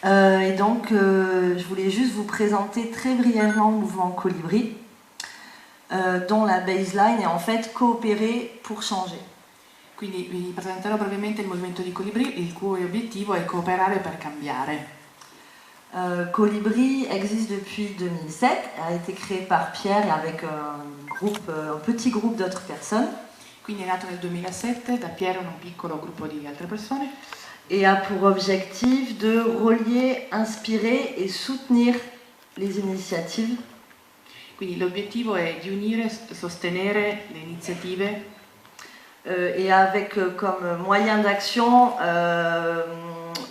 Et donc, je voulais juste vous présenter très brièvement le mouvement Colibri, dont la baseline est en fait coopérer pour changer. Quindi vi presenterò brevemente il movimento di Colibri, il cui obiettivo è cooperare per cambiare. Colibri existe depuis 2007, a été créé par Pierre avec un petit groupe d'autres personnes. Quindi è nato nel 2007 da Piero e un piccolo gruppo di altre persone. Et a pour objectif de relier, inspirer et soutenir les initiatives. Quindi l'obiettivo è di unire e sostenere le iniziative. Et avec comme moyen d'action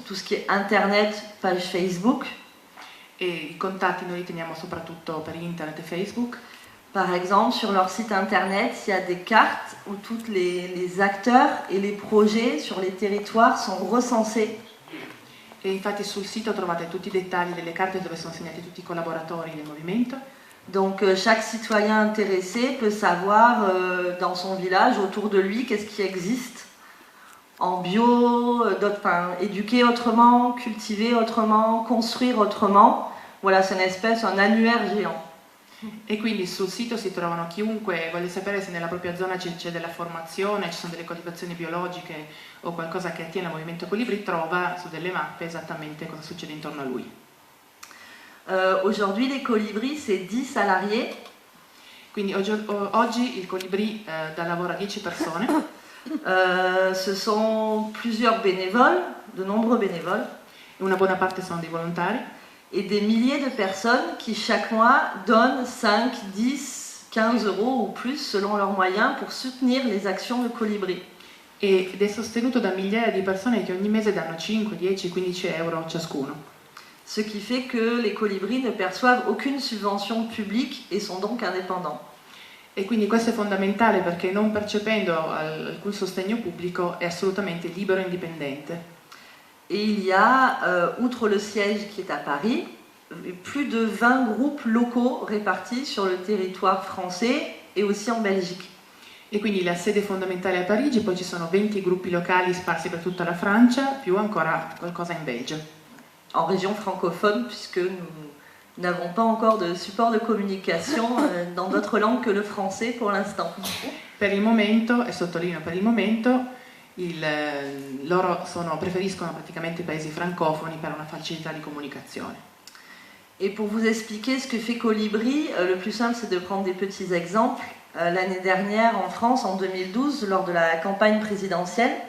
tout ce qui est internet, page Facebook. E i contatti noi li teniamo soprattutto per internet e Facebook. Par exemple, sur leur site internet, il y a des cartes où tous les acteurs et les projets sur les territoires sont recensés. E infatti sul sito trovate tutti i dettagli delle carte dove sono segnati tutti i collaboratori del movimento. Donc chaque citoyen intéressé peut savoir dans son village, autour de lui, qu'est-ce qui existe en bio, éduquer autrement, cultiver autrement, construire autrement. Voilà, c'est un annuaire géant. E quindi sul sito si trovano chiunque voglia sapere se nella propria zona c'è della formazione, ci sono delle coltivazioni biologiche o qualcosa che attiene al movimento Colibri, trova su delle mappe esattamente cosa succede intorno a lui. Aujourd'hui, les colibris, c'est 10 salariés. Quindi oggi il Colibri dà lavoro a 10 persone. Ce sont plusieurs bénévoles, de nombreux bénévoles. Una buona parte sono dei volontari. Et des milliers de personnes qui chaque mois donnent 5, 10, 15 euros ou plus selon leurs moyens pour soutenir les actions de Colibri. Ed è sostenuto da migliaia di persone che ogni mese danno 5, 10, 15 euro ciascuno. Ce qui fait que les colibris ne perçoivent aucune subvention publique et sont donc indépendants. E quindi questo è fondamentale perché non percependo alcun sostegno pubblico è assolutamente libero e indipendente. Et il y a, outre le siège qui est à Paris, plus de 20 groupes locaux répartis sur le territoire français et aussi en Belgique. E quindi la sede fondamentale è a Parigi, poi ci sono 20 gruppi locali sparsi per tutta la Francia, più ancora qualcosa in Belgio. En région francophone, puisque nous n'avons pas encore de support de communication dans d'autres langues que le français pour l'instant. Per il momento, e sottolineo per il momento, loro preferiscono praticamente i paesi francofoni per una facilità di comunicazione. Et pour vous expliquer ce que fait Colibri, le plus simple c'est de prendre des petits exemples. L'année dernière en France, en 2012, lors de la campagne présidentielle.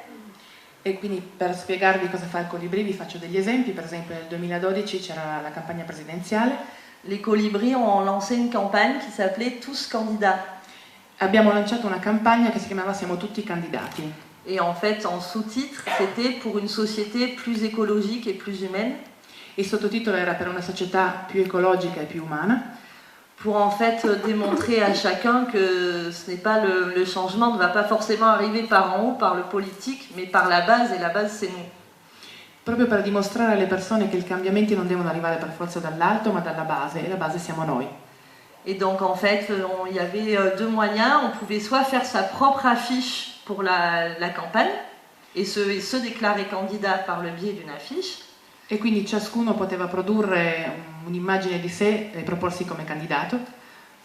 E quindi per spiegarvi cosa fa il Colibri vi faccio degli esempi. Per esempio nel 2012 c'era la campagna presidenziale. Les Colibris ont lancé une campagne qui s'appelait Tous candidats. Abbiamo lanciato una campagna che si chiamava Siamo tutti candidati. Et en fait, en sous-titre, c'était pour une société plus écologique et plus humaine. Il sottotitolo era per una società più ecologica e più umana. Pour en fait démontrer à chacun que ce n'est pas le changement ne va pas forcément arriver par en haut, par le politique, mais par la base, et la base c'est nous. Proprio per dimostrare alle persone che i cambiamenti non devono arrivare per forza dall'alto, ma dalla base, e la base siamo noi. Et donc en fait, il y avait deux moyens. On pouvait soit faire sa propre affiche pour la campagne, et se déclarer candidat par le biais d'une affiche. E quindi ciascuno poteva produrre un'immagine di sé e proporsi come candidato.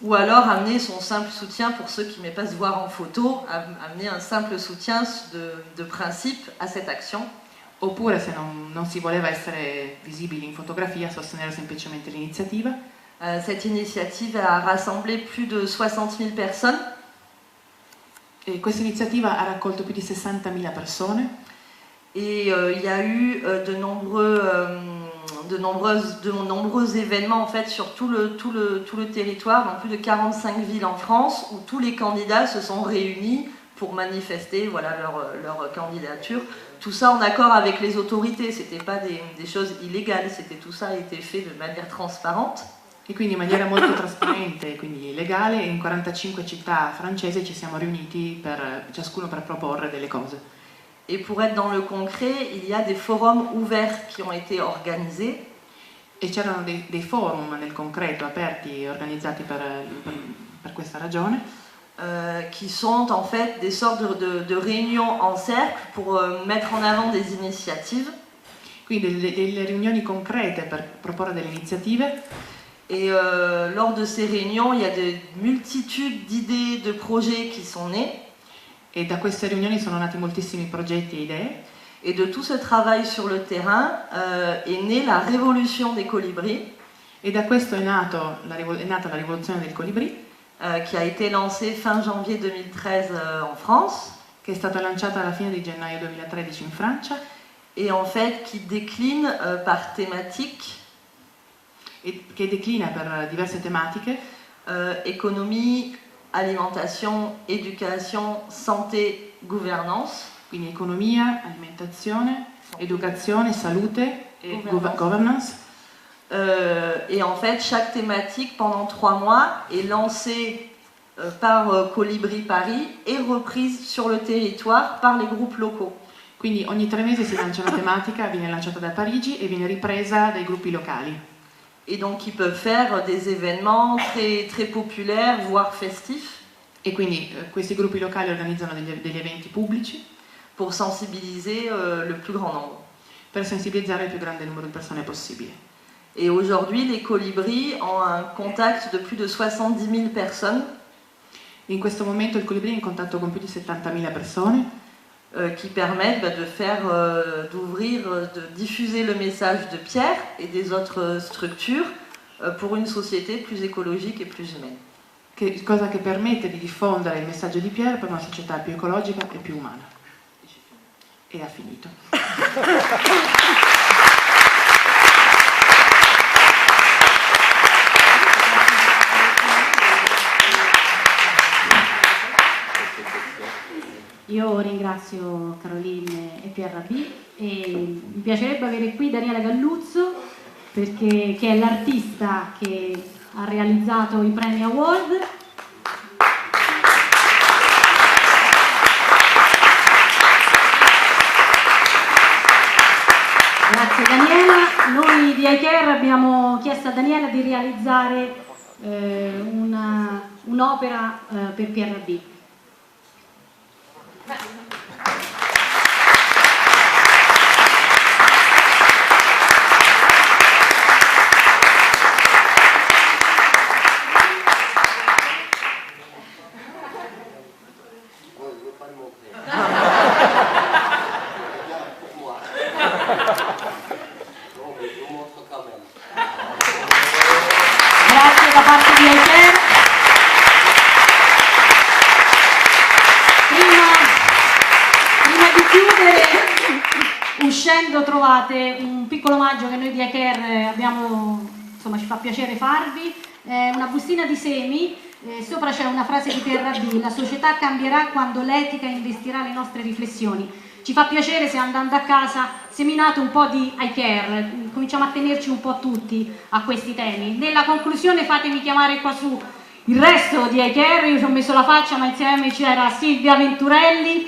Ou alors amener son simple soutien, pour ceux qui n'aimaient pas se voir en photo, amener un simple soutien de principe à cette action. Oppure se non si voleva essere visibili in fotografia, sostenere semplicemente l'iniziativa. Cette initiative a rassemblé plus de 60 000 personnes. E questa iniziativa ha raccolto più di 60.000 persone. Et il y a eu de nombreux événements en fait sur tout le territoire, dans plus de 45 villes en France, où tous les candidats se sont réunis pour manifester voilà, leur candidature. Tout ça en accord avec les autorités, c'était pas des choses illégales, tout ça a été fait de manière transparente. E quindi in maniera molto trasparente, quindi legale, in 45 città francesi ci siamo riuniti ciascuno per proporre delle cose. Et pour être dans le concret, il y a des forums ouverts qui ont été organisés. E c'erano dei forum nel concreto aperti e organizzati per questa ragione. Qui sont en fait des sortes de réunions en cercle pour mettre en avant des initiatives. Quindi delle riunioni concrete per proporre delle iniziative. Et lors de ces réunions, il y a des multitudes d'idées, de projets qui sont nés. E da queste riunioni sono nati moltissimi progetti e idee. Et de tout ce travail sur le terrain est née la révolution des colibris. E da questo è nata la rivoluzione del colibrì. Qui a été lancée fin janvier 2013 en France. Che è stata lanciata alla fine di gennaio 2013 in Francia. Et en fait qui décline par thématique. E che declina per diverse tematiche. Économie, alimentation, éducation, santé, gouvernance. Quindi economia, alimentazione, educazione, salute e governance. Et en fait, chaque thématique, pendant 3 mois, est lancée par Colibri Paris et reprise sur le territoire par les groupes locaux. Quindi ogni 3 mesi si lancia una tematica, viene lanciata da Parigi e viene ripresa dai gruppi locali. Et donc ils peuvent faire des événements très, très populaires, voire festifs. E quindi questi gruppi locali organizzano degli eventi pubblici pour sensibiliser le plus grand nombre. Per sensibilizzare il più grande numero di persone possibile. Et aujourd'hui, les colibris ont un contact de plus de 70 000 personnes. In questo momento il Colibri è in contatto con più di 70.000 persone. Qui permettent de faire, d'ouvrir, de diffuser le message de Pierre et des autres structures pour une société plus écologique et plus humaine. Cosa che permette di diffondere il messaggio di Pierre per una società più ecologica e più umana. E ha finito. Io ringrazio Caroline e PRB e mi piacerebbe avere qui Daniela Galluzzo che è l'artista che ha realizzato i Premi Award. Grazie Daniela. Noi di iCare abbiamo chiesto a Daniela di realizzare un'opera per PRB. Grazie da parte di iCare. Prima di chiudere, uscendo trovate un piccolo omaggio che noi di iCare abbiamo, insomma ci fa piacere farvi, una bustina di semi, sopra c'è una frase di PRB: la società cambierà quando l'etica investirà le nostre riflessioni. Ci fa piacere se andando a casa seminate un po' di iCare, cominciamo a tenerci un po' tutti a questi temi. Nella conclusione fatemi chiamare qua su il resto di iCare, io ci ho messo la faccia ma insieme c'era Silvia Venturelli,